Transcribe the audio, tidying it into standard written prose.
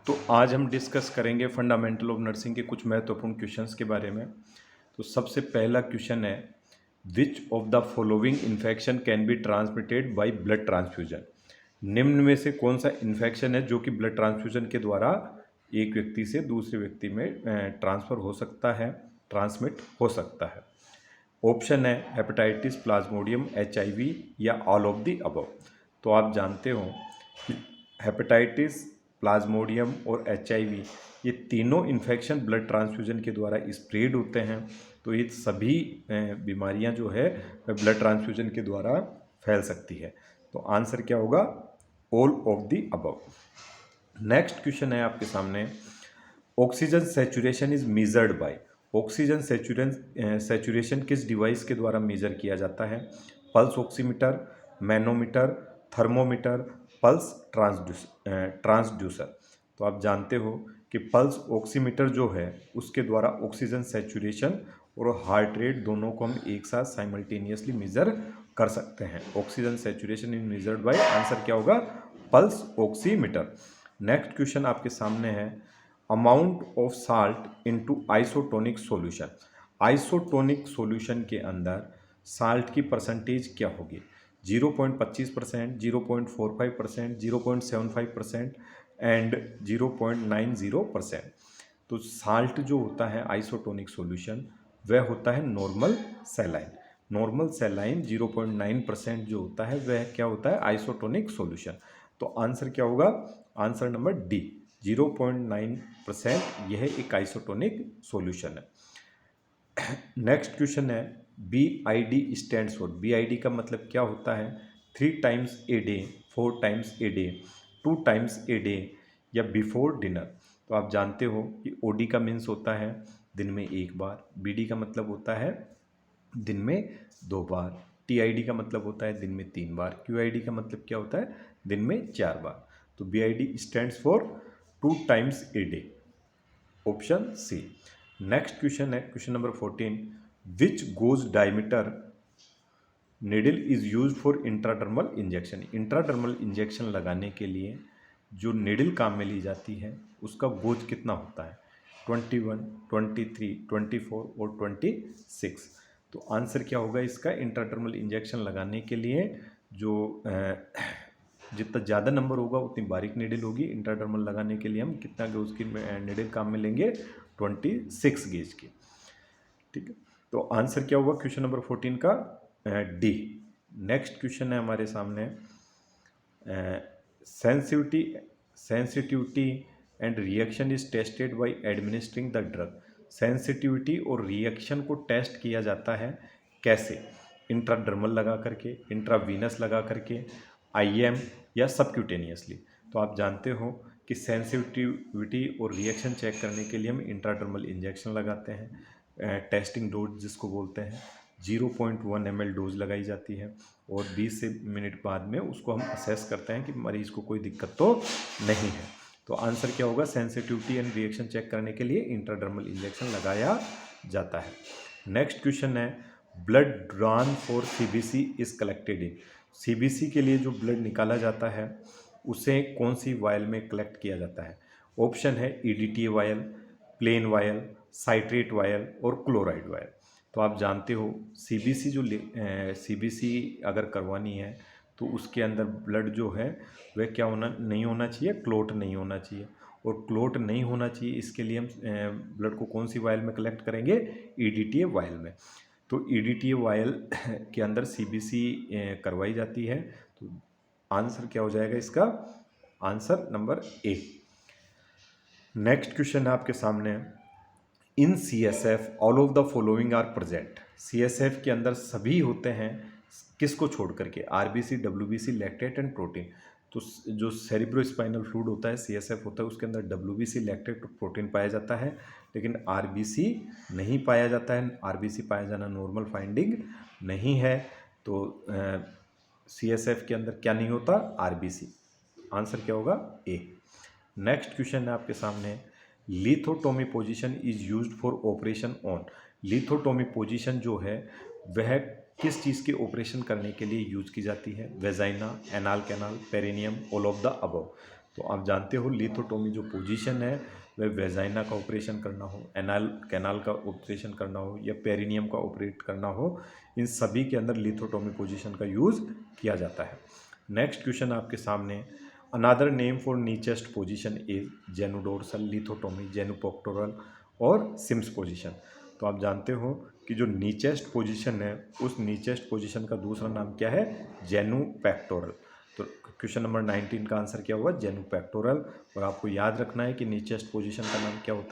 तो आज हम डिस्कस करेंगे फंडामेंटल ऑफ नर्सिंग के कुछ महत्वपूर्ण क्वेश्चंस के बारे में। तो सबसे पहला क्वेश्चन है, which of the following infection can be transmitted by blood transfusion. निम्न में से कौन सा इन्फेक्शन है जो कि ब्लड ट्रांसफ्यूजन के द्वारा एक व्यक्ति से दूसरे व्यक्ति में ट्रांसफ़र हो सकता है, ट्रांसमिट हो सकता है। ऑप्शन है हेपेटाइटिस, प्लाज्मोडियम, HIV या ऑल ऑफ द अबव। तो आप जानते हो कि हेपेटाइटिस, प्लाज्मोडियम और HIV ये तीनों इन्फेक्शन ब्लड ट्रांसफ्यूजन के द्वारा स्प्रेड होते हैं। तो ये सभी बीमारियां जो है ब्लड ट्रांसफ्यूजन के द्वारा फैल सकती है। तो आंसर क्या होगा? All of the above. Next question है आपके सामने, oxygen saturation is measured by. Oxygen saturation किस डिवाइस के द्वारा मेजर किया जाता है? Pulse oximeter, manometer, thermometer, pulse transducer. तो आप जानते हो कि पल्स ऑक्सीमीटर जो है उसके द्वारा ऑक्सीजन सैचुरेशन और हार्ट रेट दोनों को हम एक साथ साइमल्टेनियसली मेजर कर सकते हैं। Oxygen saturation is measured by, answer क्या होगा? Pulse oximeter. नेक्स्ट क्वेश्चन आपके सामने है, amount of salt into isotonic solution. Isotonic solution के अंदर साल्ट की परसेंटेज क्या होगी? 0.25%, 0.45%, 0.75% एंड 0.90%। तो साल्ट जो होता है आइसोटोनिक सॉल्यूशन वह होता है नॉर्मल सैलाइन। नॉर्मल सैलाइन 0.9% जो होता है वह क्या होता है? Isotonic solution. तो आंसर क्या होगा? आंसर नंबर डी, 0.9% यह एक आइसोटोनिक सॉल्यूशन है। नेक्स्ट क्वेश्चन है, BID स्टैंड्स फॉर। BID का मतलब क्या होता है? 3 times a day, 4 times a day, 2 times a day या बिफोर डिनर। तो आप जानते हो कि OD का मीन्स होता है दिन में एक बार, BD का मतलब होता है दिन में 2 बार, TID का मतलब होता है दिन में 3 बार, QID का मतलब क्या होता है? दिन में 4 बार। तो BID stands for 2 times a day, option C. Next question है question number 14, which gauge diameter needle is use for intradermal injection. Intradermal injection लगाने के लिए जो निडल काम में ली जाती है उसका गोज कितना होता है? 21, 23, 24 और 26। तो आंसर क्या होगा इसका? इंट्राडर्मल इंजेक्शन लगाने के लिए जो जितना ज़्यादा नंबर होगा उतनी बारीक निडल होगी। इंट्राडर्मल लगाने के लिए हम कितना गेज की निडल काम में लेंगे? 26 गेज की। ठीक है, तो आंसर क्या होगा क्वेश्चन नंबर 14 का? डी। नेक्स्ट क्वेश्चन है हमारे सामने, sensitivity and reaction is tested by administering the drug. Sensitivity और रिएक्शन को टेस्ट किया जाता है कैसे? इंट्राडर्मल लगा करके, इंट्रावीनस लगा करके, IM या सबक्यूटेनियसली। तो आप जानते हो कि सेंसिटिविटी और रिएक्शन चेक करने के लिए हम इंट्राडर्मल इंजेक्शन लगाते हैं। टेस्टिंग डोज जिसको बोलते हैं, 0.1 ml डोज लगाई जाती है और 20 से मिनट बाद में उसको हम असेस करते हैं कि मरीज को कोई दिक्कत तो नहीं है। तो आंसर क्या होगा? सेंसिटिविटी एंड रिएक्शन चेक करने के लिए इंट्राडर्मल इंजेक्शन लगाया जाता है। नेक्स्ट क्वेश्चन है, blood drawn for CBC is collected in. CBC के लिए जो ब्लड निकाला जाता है उसे कौन सी वायल में कलेक्ट किया जाता है? ऑप्शन है EDTA vial, plain vial, citrate vial और क्लोराइड वायल। तो आप जानते हो CBC अगर करवानी है तो उसके अंदर ब्लड जो है वह क्या नहीं होना चाहिए? क्लोट नहीं होना चाहिए। और क्लोट नहीं होना चाहिए इसके लिए हम ब्लड को कौन सी वायल में कलेक्ट करेंगे? EDTA वायल में। तो EDTA वायल के अंदर CBC करवाई जाती है। तो आंसर क्या हो जाएगा इसका? Answer number A. Next question है आपके सामने, in CSF all of the following are present. CSF के अंदर सभी होते हैं, किसको छोड़ करके? RBC, WBC, lactate and protein. तो जो सेरिब्रोस्पाइनल फ्लूइड होता है CSF होता है उसके अंदर WBC, लैक्टेट और प्रोटीन पाया जाता है, लेकिन RBC नहीं पाया जाता है। RBC पाया जाना नॉर्मल फाइंडिंग नहीं है। तो CSF के अंदर क्या नहीं होता? RBC। आंसर क्या होगा? ए। नेक्स्ट क्वेश्चन है आपके सामने, lithotomy position is used for operation on. Lithotomy position जो है वह किस चीज़ के ऑपरेशन करने के लिए यूज की जाती है? Vagina, anal canal, perineum, all of the above. तो आप जानते हो लिथोटोमी जो पोजीशन है वह वेजाइना का ऑपरेशन करना हो, एनाल कैनाल का ऑपरेशन करना हो या पेरिनियम का ऑपरेट करना हो, इन सभी के अंदर लिथोटोमी पोजीशन का यूज़ किया जाता है। नेक्स्ट क्वेश्चन आपके सामने, another name for knee chest position is genudorsal, lithotomy, genupectoral और सिम्स पोजीशन। तो आप जानते हो कि जो नी चेस्ट पोजीशन है उस नी चेस्ट पोजीशन का दूसरा नाम क्या है, जेनुपेक्टोरल। तो क्वेश्चन नंबर 19 का आंसर क्या हुआ, जेनुपेक्टोरल। और आपको याद रखना है कि नी चेस्ट पोजीशन का नाम क्या होता है,